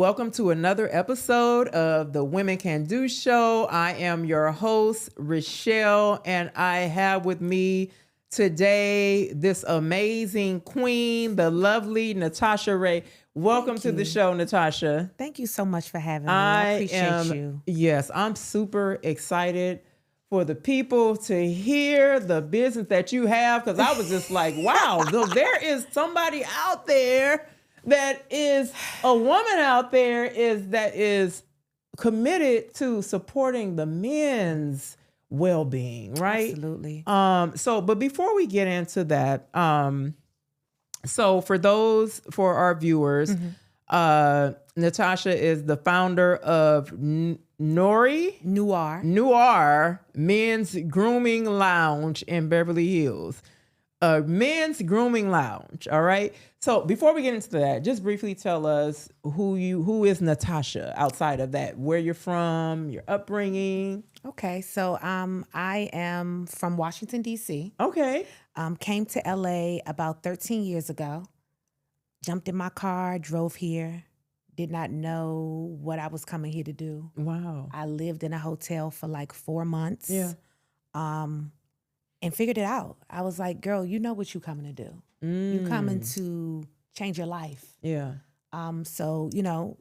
Welcome to another episode of the Women Can Do Show. I am your host, Rochelle, and I have with me today this amazing queen, the lovely Natasha Ray. Welcome to the show, Natasha. Thank you so much for having me. I appreciate you. Yes, I'm super excited for the people to hear the business that you have, because I was just like, wow, there is somebody out there that is a woman out there that is committed to supporting the men's well-being, right? Absolutely. But before we get into that, so for our viewers, Natasha is the founder of Noir Men's Grooming Lounge in Beverly Hills. Men's Grooming Lounge. All right. So before we get into that, just briefly tell us who is Natasha outside of that, where you're from, your upbringing. Okay. So I am from Washington, D.C. Okay. Came to L.A. about 13 years ago. Jumped in my car, drove here. Did not know what I was coming here to do. Wow. I lived in a hotel for like 4 months. Yeah. And figured it out. I was like, girl, you know what you coming to do. You coming to change your life. Yeah. So,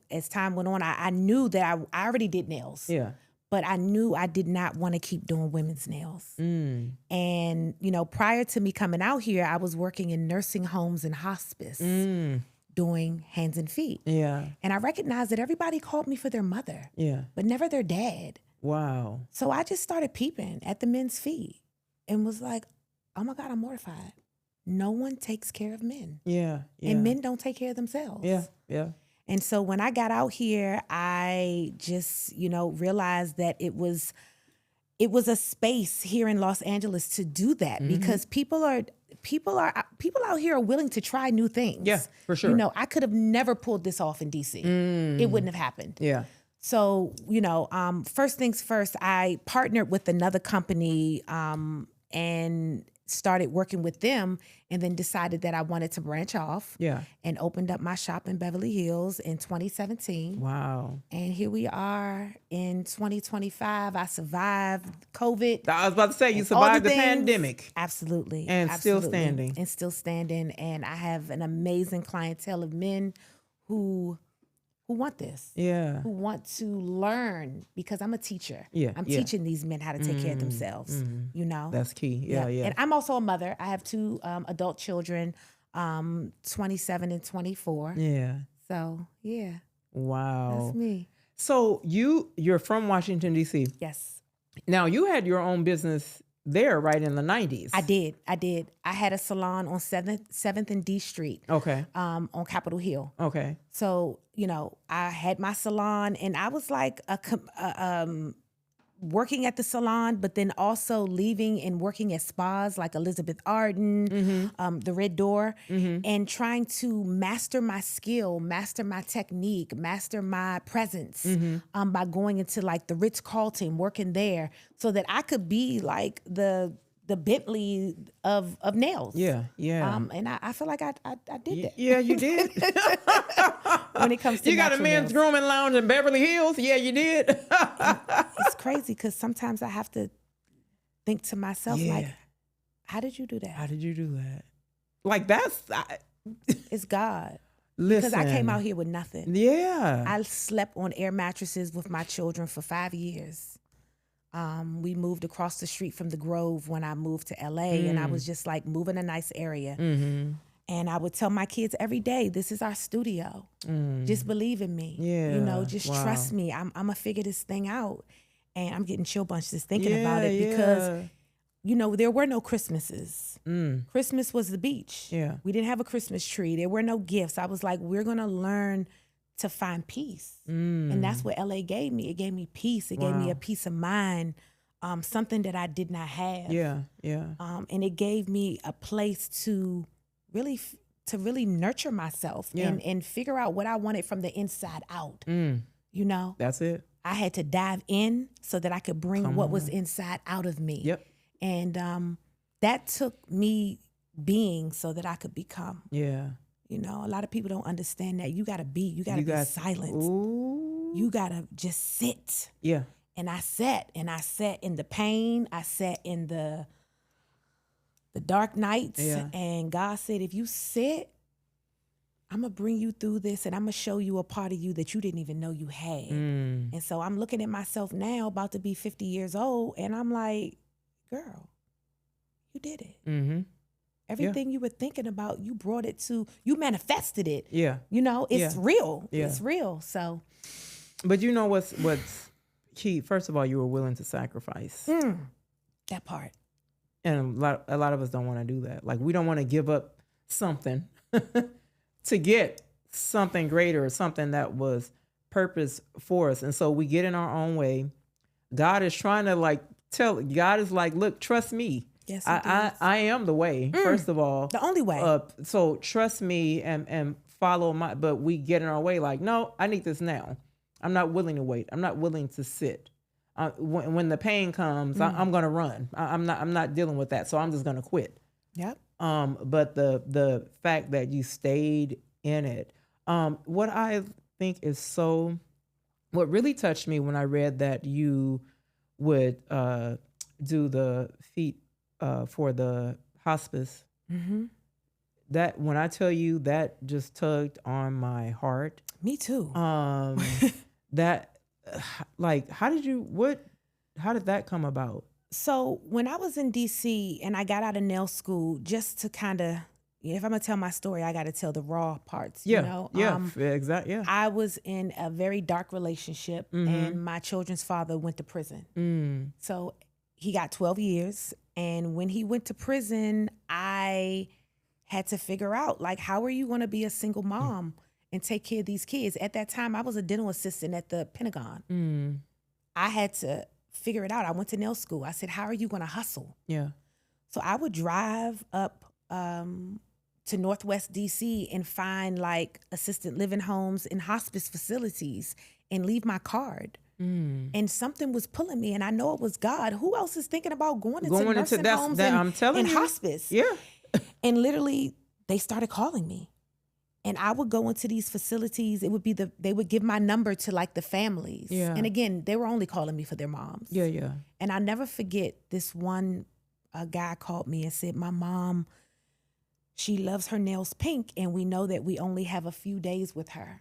as time went on, I knew that I already did nails. Yeah. But I knew I did not want to keep doing women's nails. And, prior to me coming out here, I was working in nursing homes and hospice doing hands and feet. Yeah. And I recognized that everybody called me for their mother. Yeah. But never their dad. Wow. So I just started peeping at the men's feet and was like, oh my God, I'm mortified. No one takes care of men. Yeah. And men don't take care of themselves. Yeah. Yeah. And so when I got out here, I just, realized that it was a space here in Los Angeles to do that because people out here are willing to try new things. Yeah, for sure. I could have never pulled this off in DC. It wouldn't have happened. Yeah. So, first things first, I partnered with another company and started working with them, and then decided that I wanted to branch off. Yeah. And opened up my shop in Beverly Hills in 2017. Wow. And here we are in 2025. I survived COVID. I was about to say, you survived the pandemic. Absolutely. And Absolutely. still standing. And still standing. And I have an amazing clientele of men who want this. Yeah. Who want to learn, because I'm a teacher. Yeah. I'm teaching these men how to take care of themselves, That's key. Yeah. And I'm also a mother. I have 2 adult children, 27 and 24. Yeah. So, yeah. Wow. That's me. So you're from Washington, D.C. Yes. Now, you had your own business there right in the 90s. I did. I had a salon on 7th and D Street. Okay. On Capitol Hill. Okay. So, I had my salon, and I was like working at the salon, but then also leaving and working at spas like Elizabeth Arden, the Red Door, and trying to master my skill, master my technique, master my presence by going into like the Ritz-Carlton, working there, so that I could be like the Bentley of nails. Yeah, yeah. And I feel like I did that. Yeah, you did. When it comes to you got a men's nails. grooming lounge in Beverly Hills. Yeah, you did. It's crazy because sometimes I have to think to myself, like, how did you do that? How did you do that? Like, It's God. Listen. Because I came out here with nothing. Yeah. I slept on air mattresses with my children for 5 years. We moved across the street from the Grove when I moved to LA, and I was just like moving a nice area. And I would tell my kids every day, this is our studio. Just believe in me. Yeah. Just trust me. I'm going to figure this thing out. And I'm getting chill bunches thinking about it because, there were no Christmases. Christmas was the beach. Yeah. We didn't have a Christmas tree. There were no gifts. I was like, we're going to learn to find peace. And that's what LA gave me. It gave me peace. It gave me a peace of mind, something that I did not have. Yeah, yeah. And it gave me a place to really nurture myself and figure out what I wanted from the inside out. That's it. I had to dive in so that I could bring what was inside out of me. Yep. And that took me being so that I could become. Yeah. You know, a lot of people don't understand that. You gotta be silent. Ooh. You gotta just sit. Yeah. And I sat in the pain. I sat in the dark nights. Yeah. And God said, if you sit, I'm going to bring you through this and I'm going to show you a part of you that you didn't even know you had. And so I'm looking at myself now, about to be 50 years old, and I'm like, girl, you did it. Mm-hmm. Everything you were thinking about, you brought it to, you manifested it. Yeah. You know, it's real. Yeah. It's real. So. But you know what's key? First of all, you were willing to sacrifice. That part. And a lot of us don't want to do that. Like, we don't want to give up something to get something greater or something that was purpose for us. And so we get in our own way. God is trying to God is like, look, trust me. Yes, I am the way, first of all. The only way. So trust me and follow but we get in our way like, no, I need this now. I'm not willing to wait. I'm not willing to sit. When the pain comes, I'm going to run. I'm not dealing with that. So I'm just going to quit. Yep. But the fact that you stayed in it, what I think is what really touched me when I read that you would do the feet for the hospice. Mm-hmm. That when I tell you, that just tugged on my heart. Me too. That like, how did that come about? So when I was in DC and I got out of nail school, just to kind of, if I'm gonna tell my story, I got to tell the raw parts. Yeah, you know? exactly. Yeah, I was in a very dark relationship, and my children's father went to prison. So he got 12 years, and when he went to prison, I had to figure out, like, how are you going to be a single mom and take care of these kids? At that time, I was a dental assistant at the Pentagon. I had to figure it out. I went to nail school. I said, how are you going to hustle? Yeah. So I would drive up to Northwest DC and find like assisted living homes and hospice facilities and leave my card. And something was pulling me, and I know it was God. Who else is thinking about going into nursing homes I'm telling you. Hospice? Yeah. And literally, they started calling me. And I would go into these facilities. It would be they would give my number to like the families. Yeah. And again, they were only calling me for their moms. Yeah, yeah. And I'll never forget this one guy called me and said, my mom, she loves her nails pink, and we know that we only have a few days with her.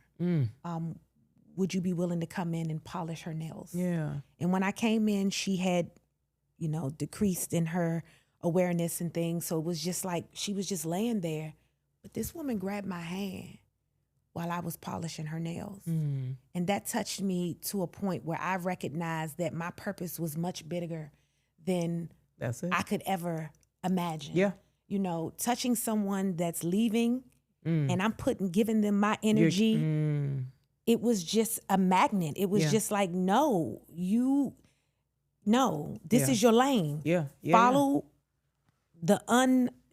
Would you be willing to come in and polish her nails? Yeah. And when I came in, she had, decreased in her awareness and things. So it was just like, she was just laying there. But this woman grabbed my hand while I was polishing her nails. And that touched me to a point where I recognized that my purpose was much bigger than I could ever imagine. Yeah. Touching someone that's leaving and I'm giving them my energy. It was just a magnet. It was just like, this is your lane. Yeah. Follow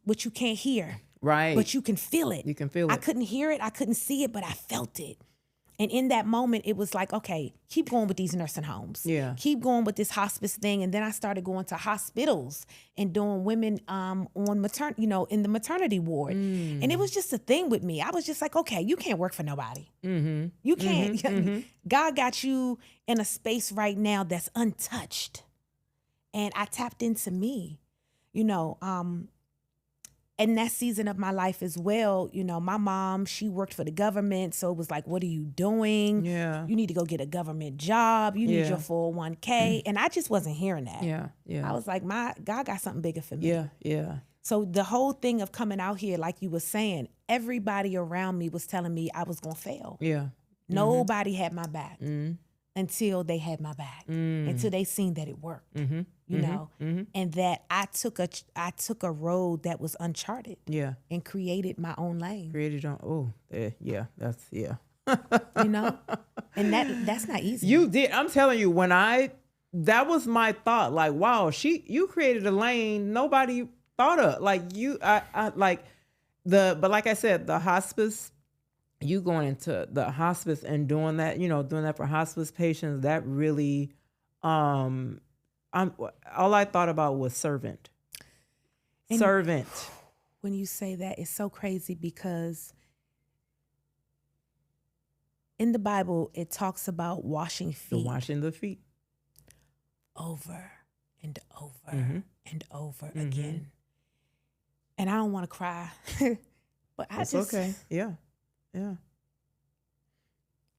what you can't hear. Right. But you can feel it. You can feel it. I couldn't hear it. I couldn't see it, but I felt it. And in that moment, it was like, okay, keep going with these nursing homes. Yeah. Keep going with this hospice thing. And then I started going to hospitals and doing women on maternity, in the maternity ward. And it was just a thing with me. I was just like, okay, you can't work for nobody. You can't. God got you in a space right now that's untouched. And I tapped into me, in that season of my life as well, my mom, she worked for the government. So it was like, what are you doing? Yeah. You need to go get a government job. You need your 401k. And I just wasn't hearing that. Yeah. Yeah. I was like, God got something bigger for me. Yeah. Yeah. So the whole thing of coming out here, like you were saying, everybody around me was telling me I was going to fail. Yeah. Nobody had my back until they had my back, until they seen that it worked. And that I took a road that was uncharted. Yeah. And created my own lane. And that's not easy. You did. I'm telling you, that was my thought. Like, wow, you created a lane nobody thought of. Like but like I said, the hospice, you going into the hospice and doing that for hospice patients, that really, all I thought about was servant. When you say that, it's so crazy because In the Bible, it talks about washing The feet washing the feet. over and over Mm-hmm. and over Mm-hmm. again. And I don't want to cry, but It's okay. Yeah. Yeah.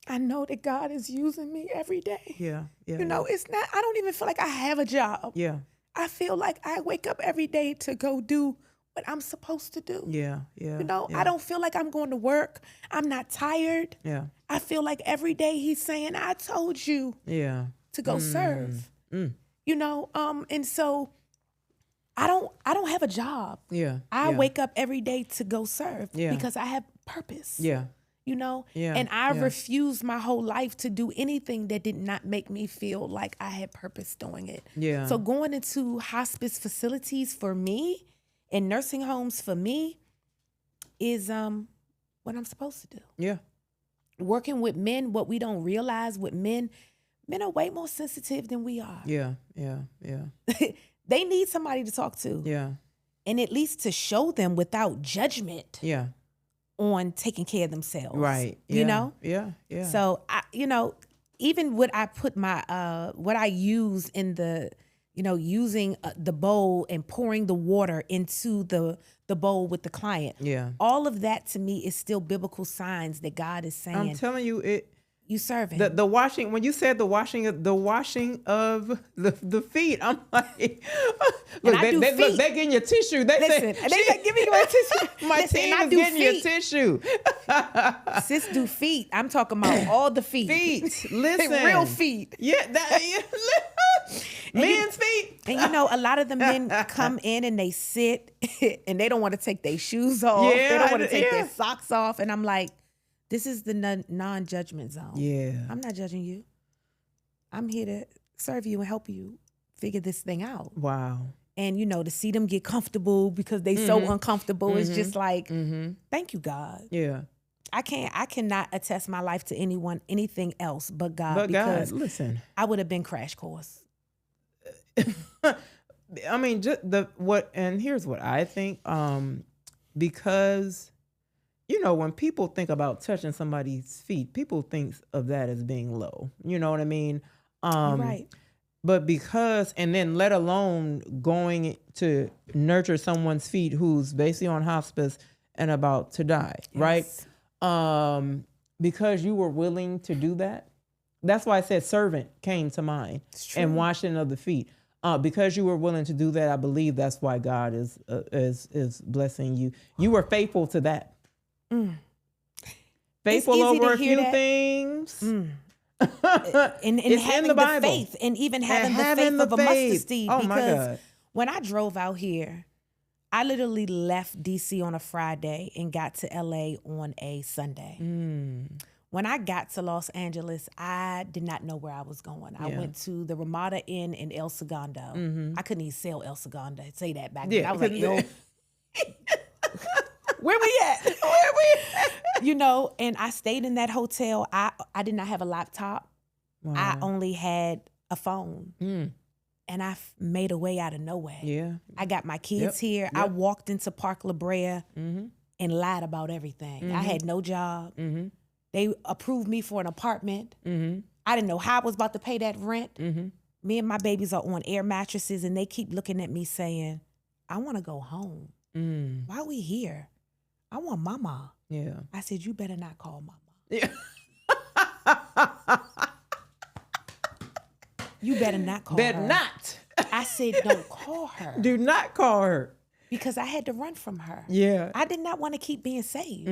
I know that God is using me every day. Yeah. Yeah. You know, it's not, I don't even feel like I have a job. Yeah. I feel like I wake up every day to go do what I'm supposed to do. Yeah. Yeah. You know, yeah. I don't feel like I'm going to work. I'm not tired. Yeah. I feel like every day he's saying, I told you Yeah. to go serve. Mm. You know, and so I don't have a job. Yeah. I yeah. wake up every day to go serve Yeah. because I have purpose. Yeah. You know, Yeah, and I yeah. refused my whole life to do anything that did not make me feel like I had purpose doing it. Yeah. So going into hospice facilities for me and nursing homes for me is what I'm supposed to do. Yeah. Working with men, what we don't realize with men are way more sensitive than we are. Yeah. Yeah. Yeah. They need somebody to talk to. Yeah. And at least to show them without judgment Yeah. on taking care of themselves. Right. Yeah. You know? Yeah. Yeah. So I, you know, even what I put my what I use in the, you know, using the bowl and pouring the water into the bowl with the client. Yeah. All of that to me is still biblical signs that God is saying, I'm telling you, you serving. the washing, when you said the washing of the feet, I'm like, look, I do look, feet. they getting your tissue. They Listen, say, they like, give me my tissue. my Listen, team I is do getting your feet. tissue. Sis do feet. I'm talking about all the feet. Feet, listen, Real feet. Yeah, men's feet. And you know, a lot of the men come in and they sit and they don't want to take their shoes off. Yeah, they don't want to take yeah. their socks off. And I'm like, this is the non-judgment zone. Yeah, I'm not judging you. I'm here to serve you and help you figure this thing out. wow. And, you know, to see them get comfortable because they so uncomfortable is just like, Mm-hmm. thank you, God. Yeah, I cannot attest my life to anything else but God. but God, because listen. I would have been crash course. I mean, just and here's what I think. Because, you know, when people think about touching somebody's feet, people think of that as being low. You know what I mean? Right. But because, and then let alone going to nurture someone's feet who's basically on hospice and about to die, right? Yes. Because you were willing to do that. That's why I said servant came to mind, and washing of the feet. Because you were willing to do that, I believe that's why God is blessing you. You were faithful to that. Faithful over a few things. And It's having in the Bible. faith, and even having having the faith the of a mustard faith. seed. Oh, my because God. when I drove out here, I literally left DC on a Friday and got to LA on a Sunday. When I got to Los Angeles, I did not know where I was going. I went to the Ramada Inn in El Segundo. I couldn't even sell El Segundo. Say that back then. I was like, yo, where we at? Where we at? You know, and I stayed in that hotel. I did not have a laptop. Wow. I only had a phone. And I made a way out of nowhere. Yeah. I got my kids here. I walked into Park La Brea and lied about everything. I had no job. They approved me for an apartment. I didn't know how I was about to pay that rent. Me and my babies are on air mattresses, and they keep looking at me saying, I want to go home. Why are we here? I want mama. Yeah. I said, you better not call mama. Yeah. You better not call Better her. not. I said, don't call her. Do not call her. Because I had to run from her. Yeah. I did not want to keep being saved.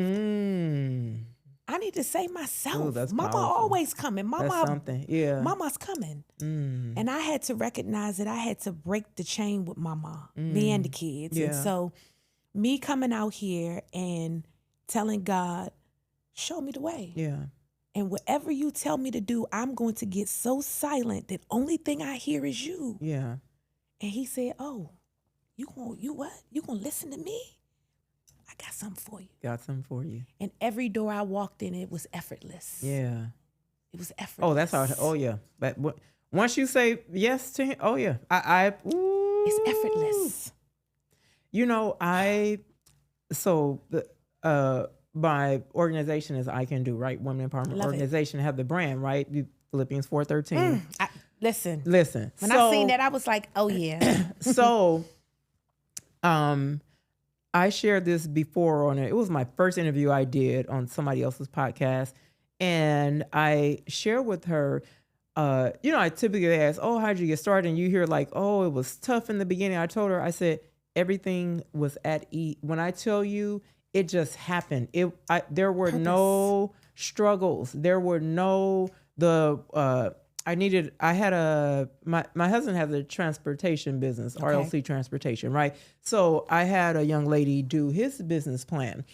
I need to save myself. Ooh, that's Mama powerful. always coming. That's something. Yeah. Mama's coming. And I had to recognize that I had to break the chain with mama, me and the kids. Yeah. And so me coming out here and telling God, show me the way. Yeah. And whatever you tell me to do, I'm going to get so silent that only thing I hear is you. Yeah. And he said, oh, you what? You gonna listen to me? I got something for you. Got something for you. And every door I walked in, it was effortless. Yeah. It was effortless. Oh, that's how. Oh, yeah. But once you say yes to him, oh yeah, ooh. It's effortless. You know, my organization is I Can Do, right? Women Empowerment Organization, have the brand, right? Philippians 4:13. Listen. When So, I seen that, I was like, oh yeah. So, I shared this before it was my first interview I did on somebody else's podcast. And I shared with her, I typically ask, oh, how'd you get started? And you hear like, oh, it was tough in the beginning. I told her, I said, everything was at ease. When I tell you, it just happened. There were no struggles. There were no, my husband has a transportation business, RLC Transportation, right? So I had a young lady do his business plan.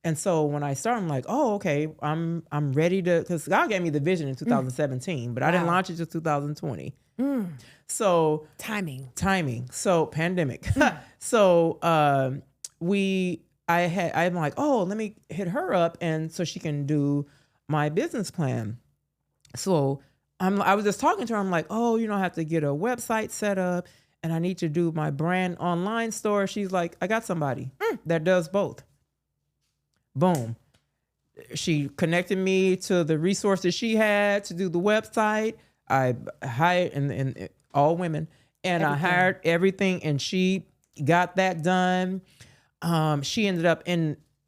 And so when I started, I'm like, oh, okay, I'm ready to, because God gave me the vision in 2017, but I didn't launch it till 2020. So timing. So pandemic. So I'm like, oh, let me hit her up, and so she can do my business plan. So I was just talking to her. I'm like, oh, I have to get a website set up, and I need to do my brand online store. She's like, I got somebody that does both. Boom. She connected me to the resources she had to do the website. I hired and all women, and I hired everything, and she got that done. She ended up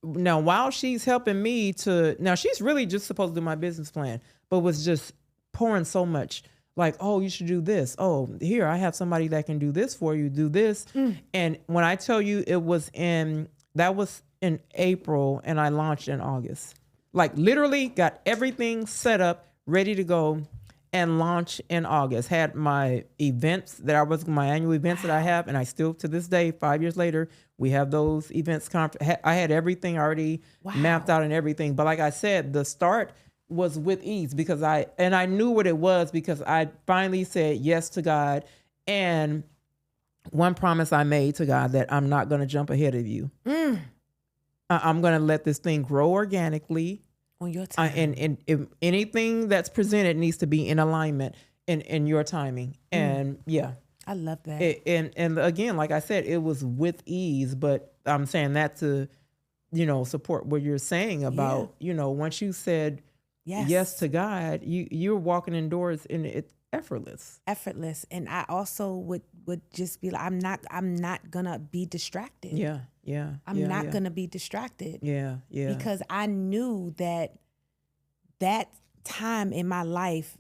now while she's helping me now she's really just supposed to do my business plan, but was just pouring so much like, oh, you should do this. Oh, here, I have somebody that can do this for you, do this. And when I tell you that was in April, and I launched in August. Like literally got everything set up, ready to go, and launch in August. Had my events my annual events that I have, and I still to this day, 5 years later, we have those events. I had everything already mapped out and everything. But like I said, the start was with ease because I knew what it was because I finally said yes to God. And one promise I made to God that I'm not going to jump ahead of you. I'm going to let this thing grow organically on your time. And if anything that's presented needs to be in alignment in your timing. And yeah, I love that. And again, like I said, it was with ease, but I'm saying that to, support what you're saying about, once you said yes to God, you're walking indoors and it's effortless. And I also would just be like, I'm not gonna be distracted. I'm not gonna be distracted. Because I knew that time in my life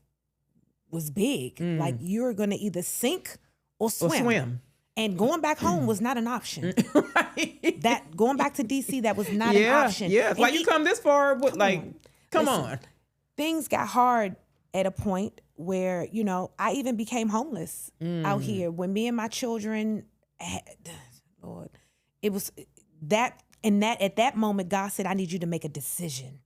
was big. Like you're gonna either sink or swim. And going back home was not an option. Right. That going back to DC, that was not an option. Yeah, it's like you come this far, but come on. Things got hard at a point where, I even became homeless out here when me and my children Lord, it was that. And at that moment, God said, I need you to make a decision.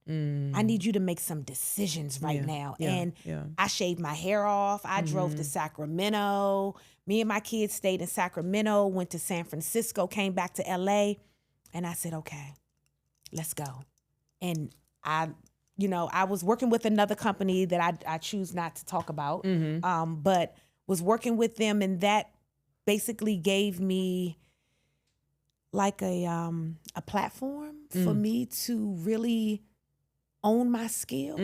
I need you to make some decisions right now. And I shaved my hair off. I drove to Sacramento. Me and my kids stayed in Sacramento, went to San Francisco, came back to LA. And I said, okay, let's go. And I was working with another company that I choose not to talk about, but was working with them. And that basically gave me like a platform for me to really own my skill.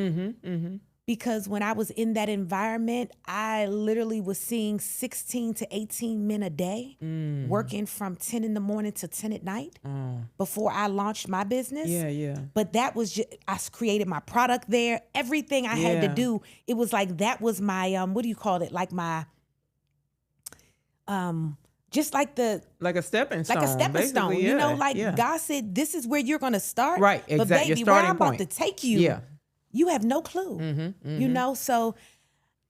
Because when I was in that environment, I literally was seeing 16 to 18 men a day working from 10 in the morning to 10 at night before I launched my business. But that was just, I created my product there. Everything I had to do, it was like, that was my, what do you call it? Like my, just like a stepping stone. Like a stepping stone. God said, this is where you're going to start. Right, exactly. But baby, where I'm about to take you, you have no clue. So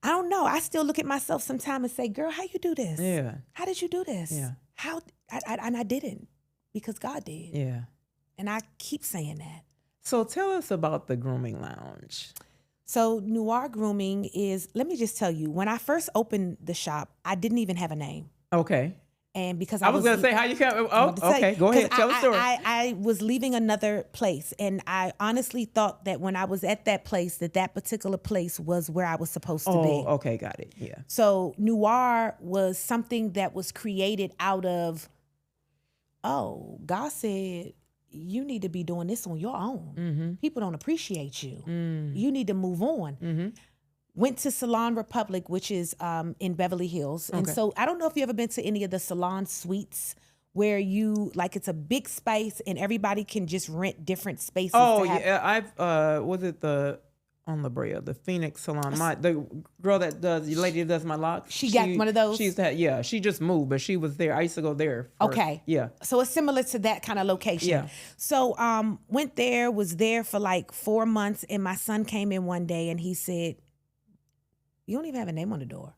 I don't know. I still look at myself sometimes and say, girl, how you do this? Yeah. How did you do this? Yeah. And I didn't, because God did. Yeah. And I keep saying that. So tell us about the Grooming Lounge. So Noir Grooming is, let me just tell you, when I first opened the shop, I didn't even have a name. Okay. And because I was going to say how you can. Oh, okay. Go ahead. Tell the story. I was leaving another place, and I honestly thought that when I was at that place, that particular place was where I was supposed to be. Oh, okay. Got it. Yeah. So Noir was something that was created out of, God said, you need to be doing this on your own. People don't appreciate you. You need to move on. Went to Salon Republic, which is in Beverly Hills. And so I don't know if you ever been to any of the salon suites where you, like, it's a big space and everybody can just rent different spaces. Oh, yeah. I've, was it on La Brea, the Phoenix Salon? The girl the lady that does my locks. She got one of those? She used to have, she just moved, but she was there. I used to go there. Yeah. So it's similar to that kind of location. Yeah. So went there, was there for like 4 months, and my son came in one day and he said, you don't even have a name on the door.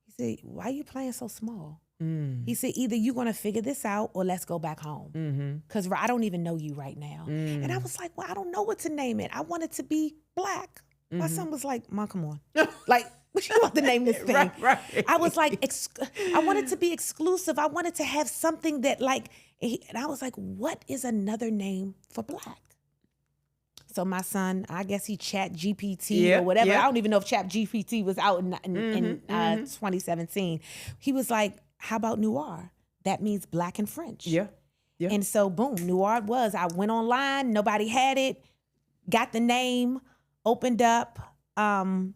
He said, why are you playing so small? He said, either you're going to figure this out or let's go back home. Because I don't even know you right now. And I was like, well, I don't know what to name it. I want it to be Black. My son was like, Mom, come on. Like, what you want to name this thing? Right. I was like, I wanted to be exclusive. I wanted to have something that like, and I was like, what is another name for Black? So my son, I guess he Chat GPT or whatever. I don't even know if Chat GPT was out in 2017. He was like, how about Noir? That means Black in French. Yeah. And so boom, Noir it was. I went online, nobody had it, got the name, opened up. You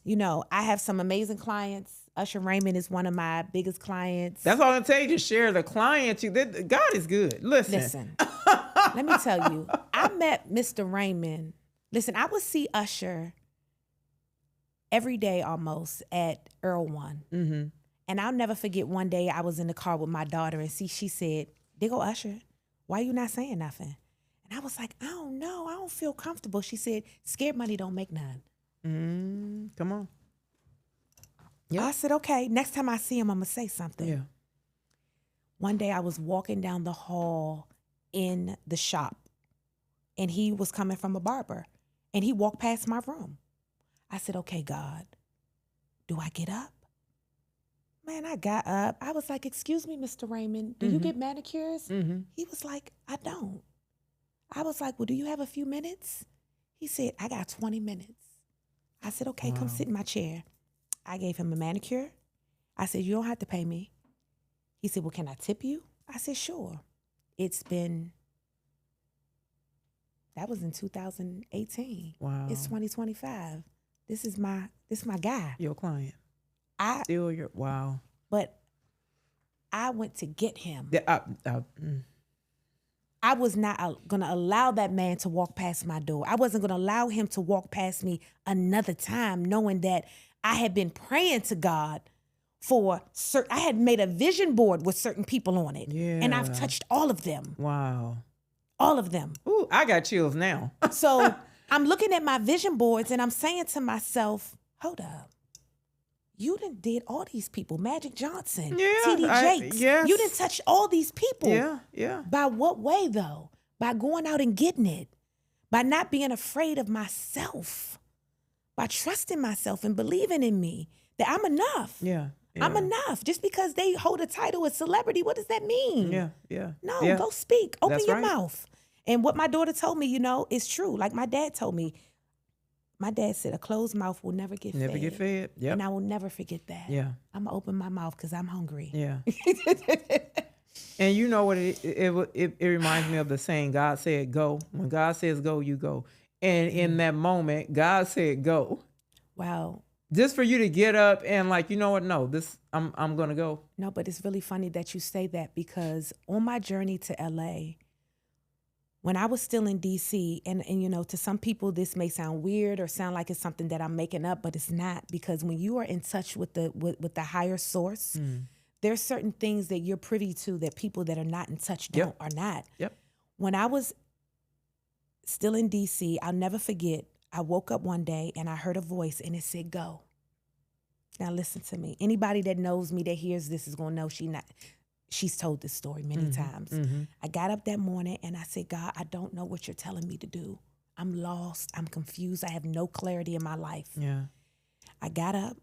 know, I have some amazing clients. Usher Raymond is one of my biggest clients. That's all I'm telling you, to share the clients. God is good. Listen. Let me tell you, I met Mr. Raymond. Listen, I would see Usher every day almost at Earl One. And I'll never forget one day I was in the car with my daughter and she said, there go Usher. Why you not saying nothing? And I was like, I don't know. I don't feel comfortable. She said, scared money don't make none. Come on. I said, okay, next time I see him, I'm going to say something. Yeah. One day I was walking down the hall in the shop and he was coming from a barber and he walked past my room. I said, okay, God, do I get up? Man, I got up. I was like, excuse me, Mr. Raymond, do you get manicures? He was like, I don't. I was like, well, do you have a few minutes? He said, I got 20 minutes. I said, okay, come sit in my chair. I gave him a manicure. I said, you don't have to pay me. He said, well, can I tip you? I said, sure. That was in 2018. Wow. It's 2025. This is my guy. Your client. Wow. But I went to get him. I was not going to allow that man to walk past my door. I wasn't going to allow him to walk past me another time, knowing that I had been praying to God for I had made a vision board with certain people on it. Yeah. And I've touched all of them. Wow. All of them. Ooh, I got chills now. So I'm looking at my vision boards and I'm saying to myself, hold up. You done did all these people. Magic Johnson, T.D. Jakes. You done touched all these people. Yeah. By what way, though? By going out and getting it. By not being afraid of myself. By trusting myself and believing in me. That I'm enough. Yeah. I'm enough. Just because they hold a title as celebrity, what does that mean? Yeah. No, go speak. Open your mouth. And what my daughter told me, is true. Like my dad told me. My dad said, a closed mouth will never get fed. Never get fed. Yep. And I will never forget that. Yeah. I'm going to open my mouth because I'm hungry. Yeah. And you know what? It reminds me of the saying, God said go. When God says go, you go. And in that moment, God said go. Wow. Just for you to get up and like, you know what? No, I'm going to go. No, but it's really funny that you say that because on my journey to LA, when I was still in DC, and to some people this may sound weird or sound like it's something that I'm making up, but it's not, because when you are in touch with the higher source, there's certain things that you're privy to that people that are not in touch are not. Yep. When I was still in DC, I'll never forget, I woke up one day and I heard a voice and it said, go. Now listen to me. Anybody that knows me that hears this is going to know she's told this story many times. I got up that morning and I said, God, I don't know what you're telling me to do. I'm lost. I'm confused. I have no clarity in my life. Yeah. I got up.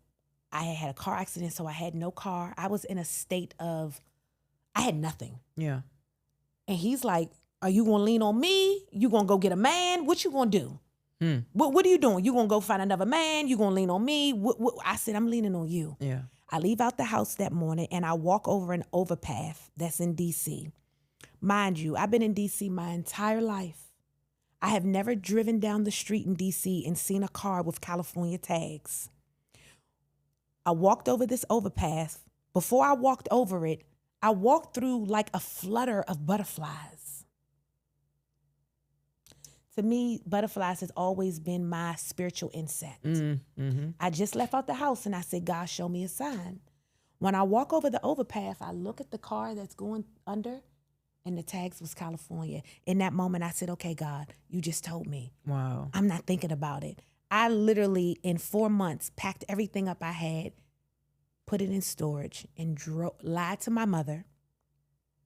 I had a car accident, so I had no car. I was in a state of, I had nothing. Yeah. And he's like, are you going to lean on me? You going to go get a man? What you going to do? What are you doing? You going to go find another man? You going to lean on me? I said, I'm leaning on you. Yeah. I leave out the house that morning and I walk over an overpath that's in DC. Mind you, I've been in DC my entire life. I have never driven down the street in DC and seen a car with California tags. I walked over this overpass. Before I walked over it, I walked through like a flutter of butterflies. To me, butterflies has always been my spiritual insect. Mm-hmm. I just left out the house and I said, God, show me a sign. When I walk over the overpass, I look at the car that's going under, and the tags was California. In that moment, I said, okay, God, you just told me. Wow. I'm not thinking about it. I literally, in 4 months, packed everything up I had, put it in storage, and lied to my mother.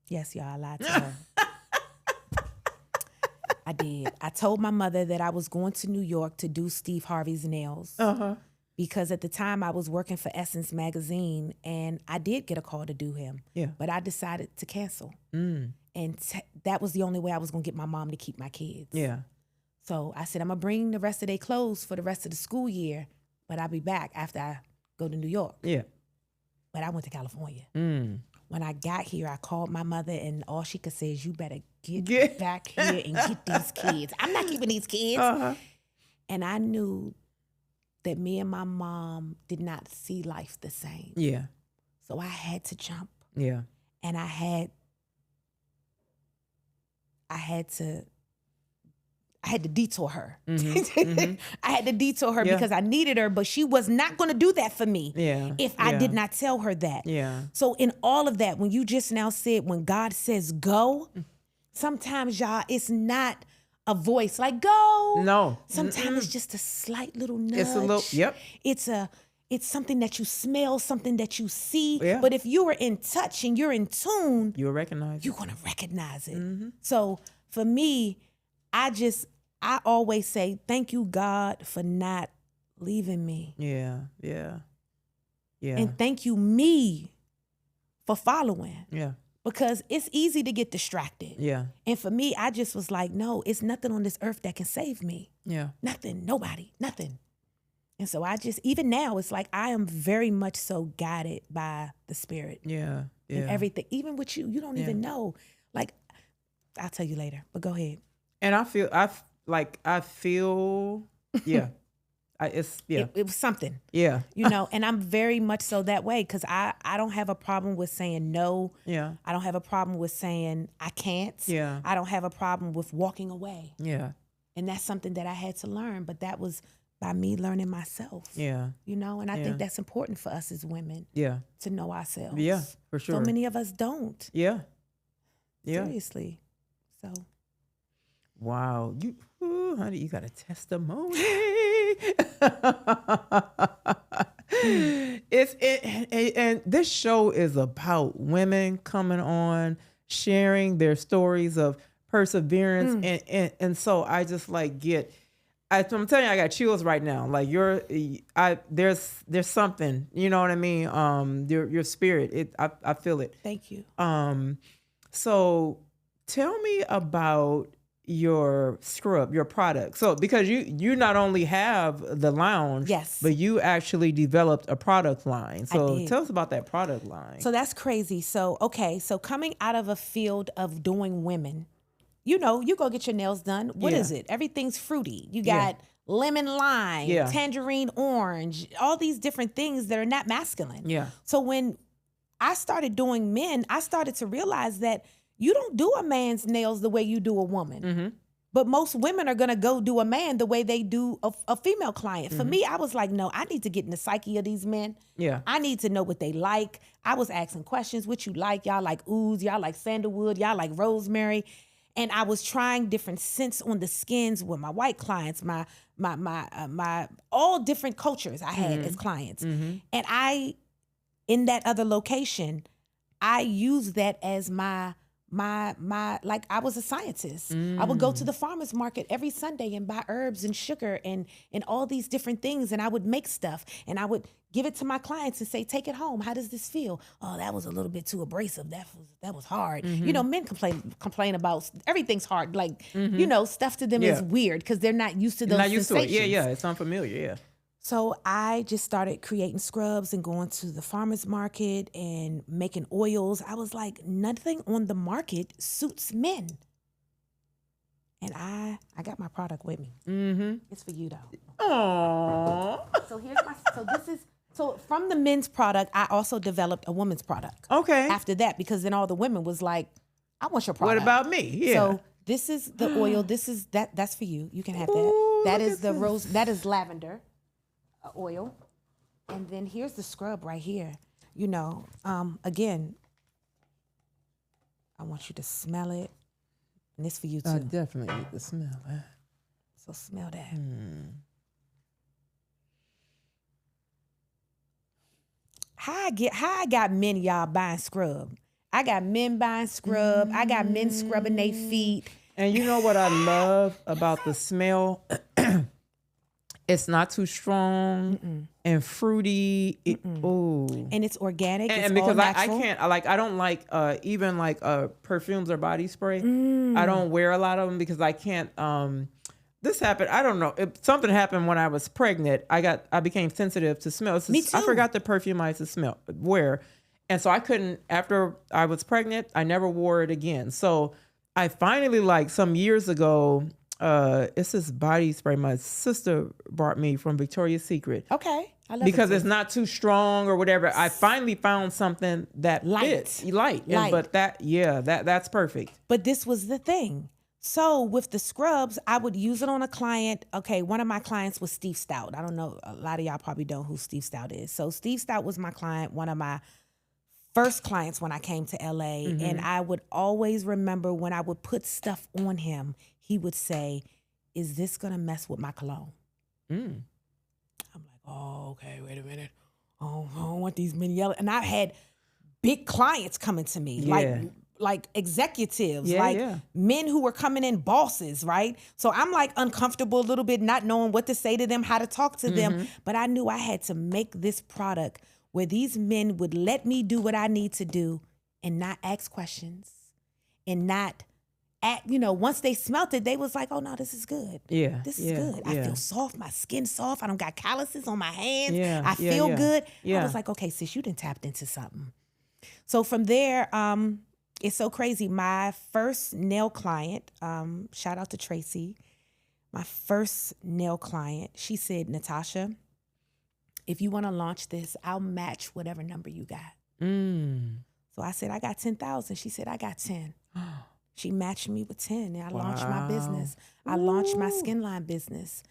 Yes, y'all, I lied to her. I did. I told my mother that I was going to New York to do Steve Harvey's nails. Uh-huh. Because at the time I was working for Essence magazine, and I did get a call to do him. Yeah. But I decided to cancel. Mm. And that was the only way I was going to get my mom to keep my kids. Yeah. So I said, I'm going to bring the rest of their clothes for the rest of the school year, but I'll be back after I go to New York. Yeah. But I went to California. Mm. When I got here, I called my mother, and all she could say is, you better get back here and get these kids. I'm not keeping these kids. Uh-huh. And I knew that me and my mom did not see life the same. Yeah. So I had to jump. Yeah. And I had to detour her. Mm-hmm. I had to detour her Yeah. because I needed her, but she was not going to do that for me if I did not tell her that. Yeah. So in all of that, when you just now said, when God says go, sometimes, y'all, it's not a voice like go. No. Sometimes it's just a slight little nudge. It's a little, yep. It's something that you smell, something that you see. Yeah. But if you are in touch and you're in tune, You'll recognize you're going to recognize it. Mm-hmm. So for me, I always say, thank you, God, for not leaving me. Yeah. Yeah. Yeah. And thank you, me, for following. Yeah. Because it's easy to get distracted. Yeah. And for me, I just was like, no, it's nothing on this earth that can save me. Yeah. Nothing, nobody, nothing. And so even now, it's like I am very much so guided by the Spirit. Yeah. Yeah. And everything. Even with you don't even know. Like, I'll tell you later, but go ahead. And I feel, yeah. It was something. Yeah. And I'm very much so that way because I don't have a problem with saying no. Yeah. I don't have a problem with saying I can't. Yeah. I don't have a problem with walking away. Yeah. And that's something that I had to learn, but that was by me learning myself. Yeah. And I think that's important for us as women. Yeah. To know ourselves. Yeah, for sure. So many of us don't. Yeah. Yeah. Seriously. So. Wow. Honey, you got a testimony. And this show is about women coming on, sharing their stories of perseverance. And so I just I'm telling you, I got chills right now. Like there's something, you know what I mean? Your spirit, I feel it. Thank you. So tell me about your scrub, your product. So because you not only have the lounge, yes, but you actually developed a product line. So I did. Tell us about that product line. So that's crazy. So coming out of a field of doing women, you go get your nails done. What is it? Everything's fruity. You got lemon lime, tangerine orange, all these different things that are not masculine. Yeah. So when I started doing men, I started to realize that you don't do a man's nails the way you do a woman. Mm-hmm. But most women are going to go do a man the way they do a female client. Mm-hmm. For me, I was like, no, I need to get in the psyche of these men. Yeah. I need to know what they like. I was asking questions, what you like. Y'all like ooze, y'all like sandalwood, y'all like rosemary. And I was trying different scents on the skins with my white clients, my all different cultures I had as clients. Mm-hmm. And in that other location, I used that as my like I was a scientist. I would go to the farmer's market every Sunday and buy herbs and sugar and all these different things, and I would make stuff and I would give it to my clients and say, take it home. How does this feel? Oh, that was a little bit too abrasive. That was hard. Mm-hmm. Men complain about everything's hard. Like, stuff to them is weird because they're not used to those sensations. Yeah, it's unfamiliar, yeah. So I just started creating scrubs and going to the farmer's market and making oils. I was like, nothing on the market suits men. And I got my product with me. Mm-hmm. It's for you though. Aww. So from the men's product, I also developed a woman's product. Okay. After that, because then all the women was like, I want your product. What about me? Yeah. So this is the oil. This is that's for you. You can have that. Ooh, That look is at the this. rose. That is lavender oil. And then here's the scrub right here. You know, again, I want you to smell it. And this for you too. I definitely need to smell that. So smell that. How I got men y'all buying scrub. I got men buying scrub. I got men scrubbing their feet. And you know what I love about the smell? It's not too strong and fruity. Ooh. And it's organic. It's And because all I natural. can't, I don't like even like perfumes or body spray. I don't wear a lot of them because I can't. This happened. I don't know. Something happened when I was pregnant. I became sensitive to smell. Me too. I forgot the perfume I used to wear, and so I couldn't. After I was pregnant, I never wore it again. So I finally, like some years ago, it's this body spray my sister brought me from Victoria's Secret. Okay. I love Because it it's not too strong or whatever. I finally found something that fits. Light. Light. But that's perfect. But this was the thing. So with the scrubs, I would use it on a client. Okay, one of my clients was Steve Stout. I don't know, a lot of y'all probably don't know who Steve Stout is. So Steve Stout was my client, one of my first clients when I came to LA. And I would always remember when I would put stuff on him, he would say, is this gonna mess with my cologne? I'm like, oh, okay, wait a minute. Oh, I don't want these men yelling. And I had big clients coming to me, like executives, men who were coming in, bosses, right? So I'm like uncomfortable a little bit, not knowing what to say to them, how to talk to them. But I knew I had to make this product where these men would let me do what I need to do and not ask questions and not once they smelt it, they was like, oh no, this is good. Yeah. This is good. I feel soft. My skin's soft. I don't got calluses on my hands. Yeah, I feel good. Yeah. I was like, okay, sis, you done tapped into something. So from there, it's so crazy. My first nail client, shout out to Tracy, my first nail client, she said, Natasha, if you want to launch this, I'll match whatever number you got. So I said, I got 10,000. She said, I got 10. She matched me with 10 and I launched my business. I launched my skin line business.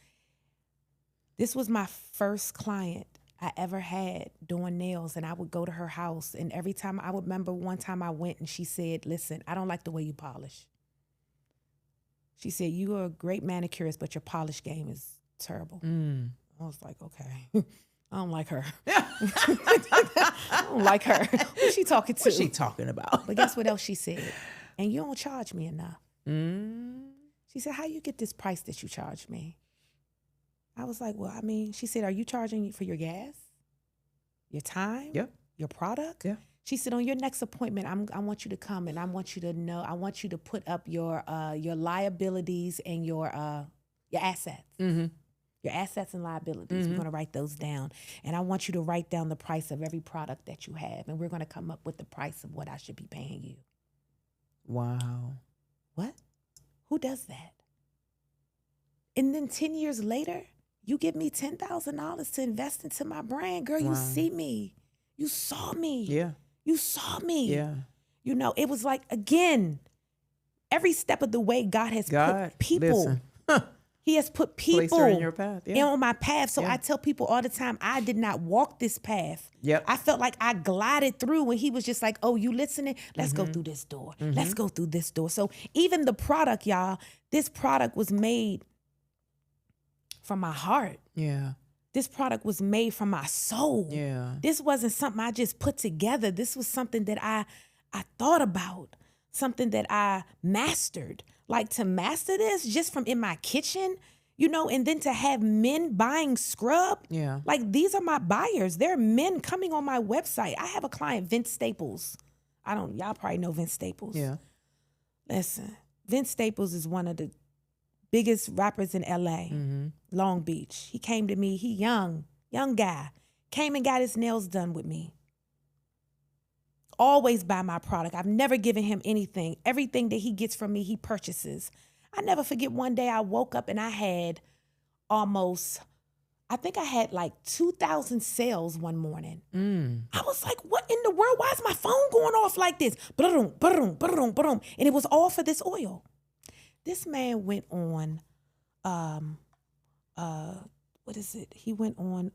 This was my first client I ever had doing nails, and I would go to her house, and every time I would remember one time I went and she said, listen, I don't like the way you polish. She said, you are a great manicurist, but your polish game is terrible. I was like, okay. I don't like her. I don't like her. Who's she talking to? What's she talking about? But guess what else she said? And you don't charge me enough. She said, how you get this price that you charge me? I was like, well, I mean, she said, are you charging for your gas, your time, your product? Yeah. She said, on your next appointment, I want you to come and I want you to know, I want you to put up your liabilities and your assets. Your assets and liabilities. We're going to write those down. And I want you to write down the price of every product that you have. And we're going to come up with the price of what I should be paying you. Wow. What? Who does that? And then 10 years later, you give me $10,000 to invest into my brand. Girl, you see me. You saw me. Yeah. You saw me. Yeah. You know, it was like, again, every step of the way, God has put people. Listen. He has put people Placed her in your path. Yeah. on my path. So I tell people all the time, I did not walk this path. Yep. I felt like I glided through when he was just like, oh, you listening? Let's go through this door. Let's go through this door. So even the product, y'all, this product was made from my heart. Yeah. This product was made from my soul. Yeah. This wasn't something I just put together. This was something that I thought about, something that I mastered. Like to master this just from in my kitchen, and then to have men buying scrub. Yeah. Like these are my buyers. There are men coming on my website. I have a client, Vince Staples. Y'all probably know Vince Staples. Yeah. Listen, Vince Staples is one of the biggest rappers in LA, Long Beach. He came to me. He young guy. Came and got his nails done with me. Always buy my product. I've never given him anything. Everything that he gets from me, he purchases. I never forget one day I woke up and I had like 2,000 sales one morning. I was like, what in the world? Why is my phone going off like this? Ba-dum, ba-dum, ba-dum, ba-dum. And it was all for this oil. This man went on, what is it? He went on,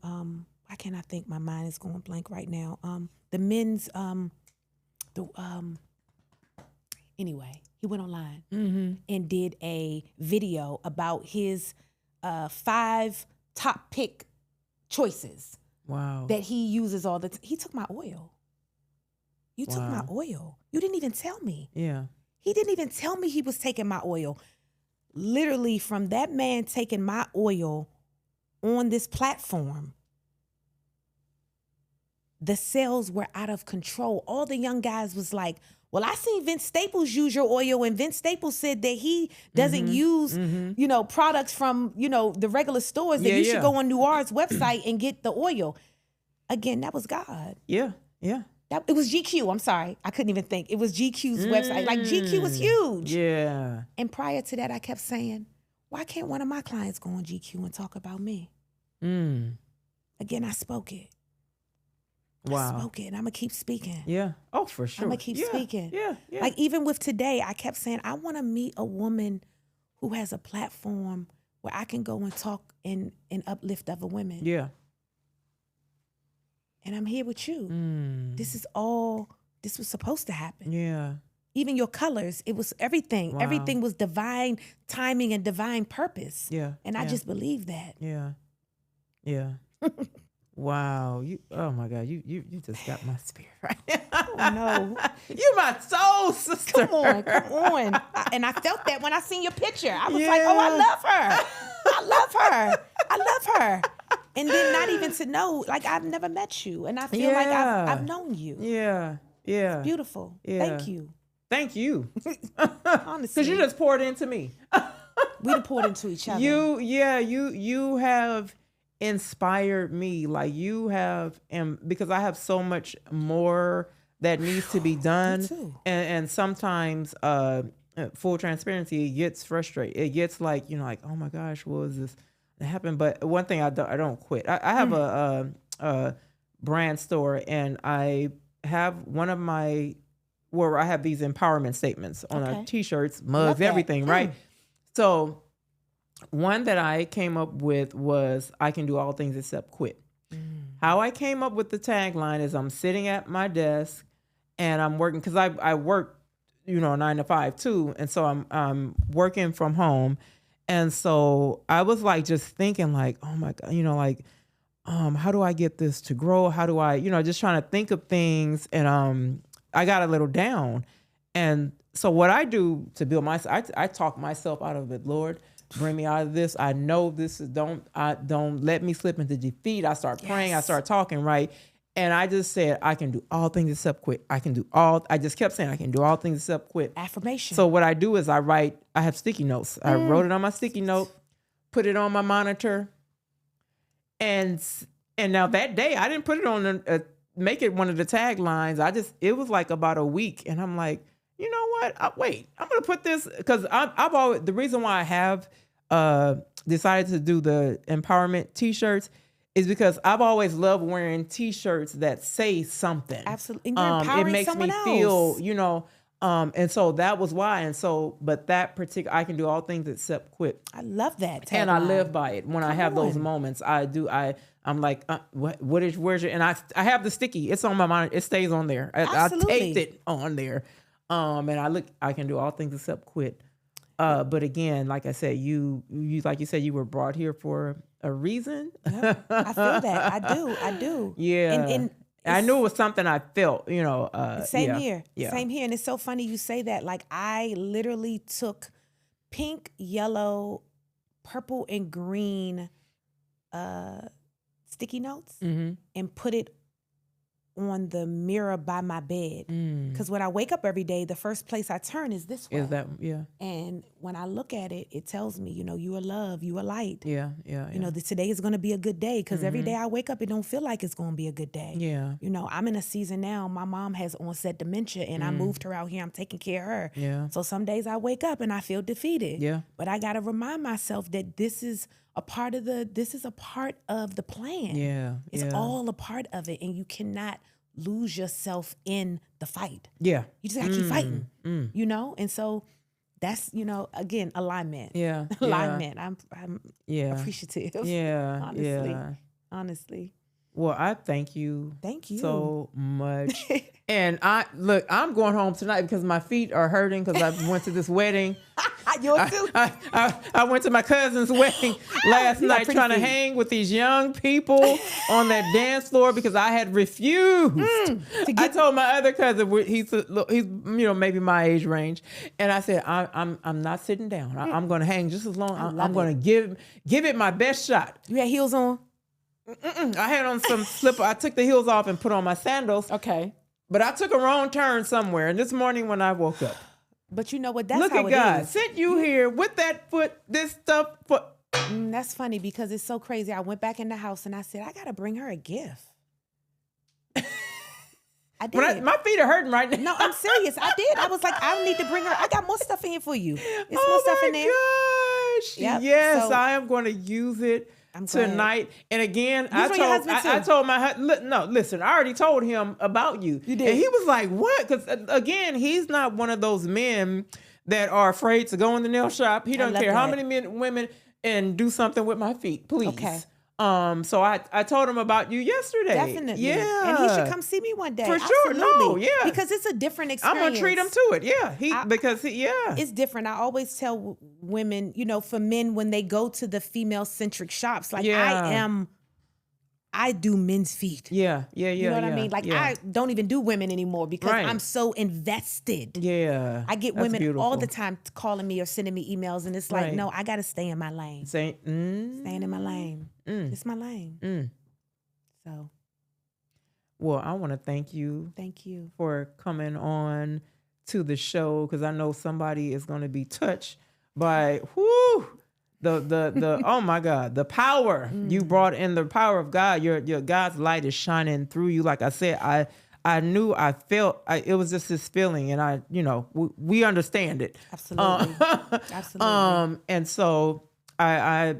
why can't I think? My mind is going blank right now. The men's, anyway, he went online and did a video about his 5 top pick choices. Wow. That he uses all the time. He took my oil. You took my oil. You didn't even tell me. Yeah. He didn't even tell me he was taking my oil. Literally, from that man taking my oil on this platform, the sales were out of control. All the young guys was like, well, I seen Vince Staples use your oil, and Vince Staples said that he doesn't use, products from, the regular stores, that you should go on Noir's website and get the oil. Again, that was God. Yeah, yeah. It was GQ. I'm sorry. I couldn't even think. It was GQ's website. Like, GQ was huge. Yeah. And prior to that, I kept saying, why can't one of my clients go on GQ and talk about me? Again, I spoke it. Wow. I spoke it, and I'm going to keep speaking. Yeah. Oh, for sure. I'm going to keep speaking. Yeah. Like, even with today, I kept saying, I want to meet a woman who has a platform where I can go and talk and uplift other women. Yeah. And I'm here with you. This was supposed to happen. Yeah. Even your colors, it was everything. Wow. Everything was divine timing and divine purpose. Yeah. And I just believe that. Yeah. Yeah. Wow. Oh my God. You just got my spirit right now. Oh no. You my soul sister. Come on. And I felt that when I seen your picture. I was like, oh, I love her. And then not even to know, like, I've never met you. And I feel like I've known you. Yeah. Yeah. It's beautiful. Yeah. Thank you. Thank you. Honestly. Because you just poured into me. We done poured into each other. You have inspired me. Like, you have, and because I have so much more that needs to be done. Me too. And sometimes, full transparency, it gets frustrated. It gets like, like, oh my gosh, what was this that happened? But one thing I don't quit. I have a brand store, and I have one of my, where I have these empowerment statements on t-shirts, mugs, everything, right? So one that I came up with was, I can do all things except quit. How I came up with the tagline is, I'm sitting at my desk and I'm working, because I work, 9 to 5 too. And so I'm working from home. And so I was like, just thinking like, oh my God, how do I get this to grow? How do I, just trying to think of things. And I got a little down. And so what I do to build myself, I talk myself out of it. Lord, bring me out of this. I know this is, don't let me slip into defeat. I start praying. I start talking, right? And I just said, I can do all things except quit. I just kept saying, I can do all things except quit. Affirmation. So what I do is I have sticky notes. I wrote it on my sticky note, put it on my monitor. And now that day, I didn't put it on, make it one of the taglines. It was like about a week. And I'm like, you know what? Wait, I'm going to put this, because I've always, the reason why I have decided to do the empowerment t-shirts is because I've always loved wearing t-shirts that say something. Absolutely. And you're empowering it makes someone me else. feel, and so that was why. And so, but that particular, I can do all things except quit. I love that tagline. And I live by it. When I have those moments, I'm like, where's your, and I have the sticky, it's on my mind. It stays on there. I taped it on there. And I can do all things except quit. But again, like I said, you like you said, you were brought here for a reason. Yep. I feel that. I do. Yeah. And I knew it was something I felt, Same here. Yeah. Same here. And it's so funny you say that. Like, I literally took pink, yellow, purple, and green sticky notes and put it on the mirror by my bed. Because when I wake up every day, the first place I turn is this way. Is that, yeah. And when I look at it, it tells me, you are love, you are light. Yeah. Today is going to be a good day. Because every day I wake up, it don't feel like it's going to be a good day. Yeah. I'm in a season now. My mom has onset dementia, and I moved her out here. I'm taking care of her. Yeah. So some days I wake up and I feel defeated. Yeah. But I got to remind myself that this is a part of the plan. Yeah. It's all a part of it, and you cannot lose yourself in the fight. Yeah. You just got to keep fighting, And so that's, again, alignment. Yeah. Alignment. I'm appreciative. Yeah. Honestly. Well, I thank you. Thank you so much. And I'm going home tonight because my feet are hurting because I went to this wedding. Yours too? I went to my cousin's wedding last night trying to hang with these young people on that dance floor because I had refused. I told my other cousin, he's maybe my age range, and I said, I'm not sitting down. I'm going to hang just as long. I'm going to give it my best shot. You had heels on? I had on some slipper. I took the heels off and put on my sandals. Okay. But I took a wrong turn somewhere. And this morning when I woke up. But you know what? That's look how at God. is. Sent you here with that foot, this stuff. That's funny because it's so crazy. I went back in the house and I said, I got to bring her a gift. I did. My feet are hurting right now. No, I'm serious. I did. I was like, I need to bring her. I got more stuff in here for you. It's more stuff in there. Oh my gosh. Yep. Yes, So, I am going to use it tonight. And again, I told my husband, no, listen, I already told him about you. You did. And he was like, what? Because again, he's not one of those men that are afraid to go in the nail shop. He doesn't care how many women and do something with my feet, please. Okay. So I told him about you yesterday. Definitely. Yeah. And he should come see me one day. For sure. Absolutely. No, yeah. Because it's a different experience. I'm going to treat him to it. Yeah. It's different. I always tell women, for men, when they go to the female-centric shops, like I do men's feet. Yeah. You know what I mean? Like I don't even do women anymore because I'm so invested. Yeah. I get women all the time calling me or sending me emails, and it's like, no, I got to stay in my lane. Staying in my lane. It's my lane. So. Well, I want to thank you. Thank you for coming on to the show because I know somebody is going to be touched by the oh my God, the power you brought in, the power of God. Your God's light is shining through you. Like I said, I knew, I felt, it was just this feeling, and we understand it. Absolutely. Absolutely. And so I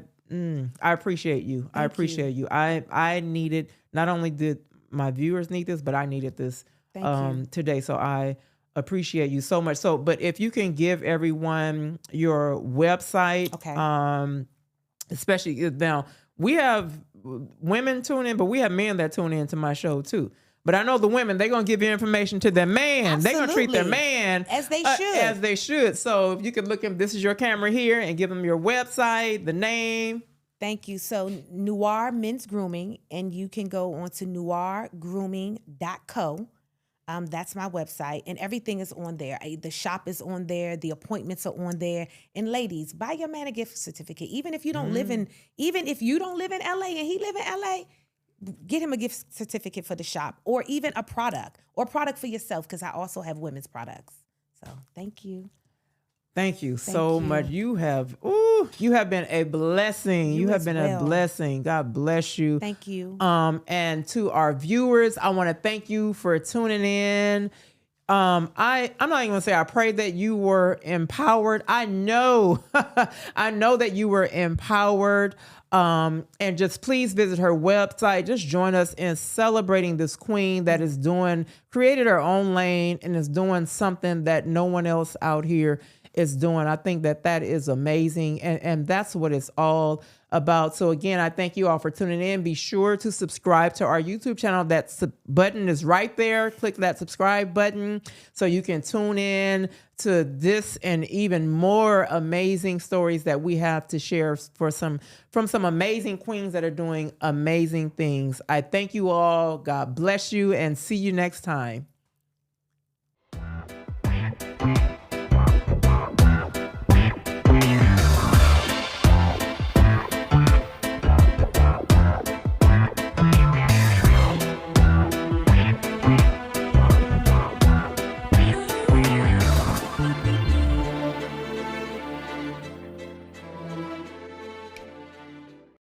appreciate you. I appreciate you. I needed, not only did my viewers need this, but I needed this today. So I appreciate you so much. So, but if you can give everyone your website, especially now we have women tune in, but we have men that tune in to my show too. But I know the women, they're going to give your information to their man. They're going to treat their man as they should. As they should. So if you could look at, this is your camera here, and give them your website, the name. Thank you. So Noir Men's Grooming, and you can go on to noirgrooming.co. That's my website, and everything is on there. The shop is on there. The appointments are on there. And ladies, buy your man a gift certificate. Even if you don't live in LA and he live in LA, get him a gift certificate for the shop, or even a product for yourself, because I also have women's products. So thank you. Thank you so much. You have been a blessing. You have been a blessing. God bless you. Thank you. And to our viewers, I want to thank you for tuning in. I'm not even gonna say I pray that you were empowered. I know that you were empowered. And just please visit her website. Just join us in celebrating this queen that is created her own lane and is doing something that no one else out here is doing. I think that is amazing. And that's what it's all about. So again, I thank you all for tuning in. Be sure to subscribe to our YouTube channel. That button is right there. Click that subscribe button so you can tune in to this and even more amazing stories that we have to share from some amazing queens that are doing amazing things. I thank you all. God bless you, and see you next time.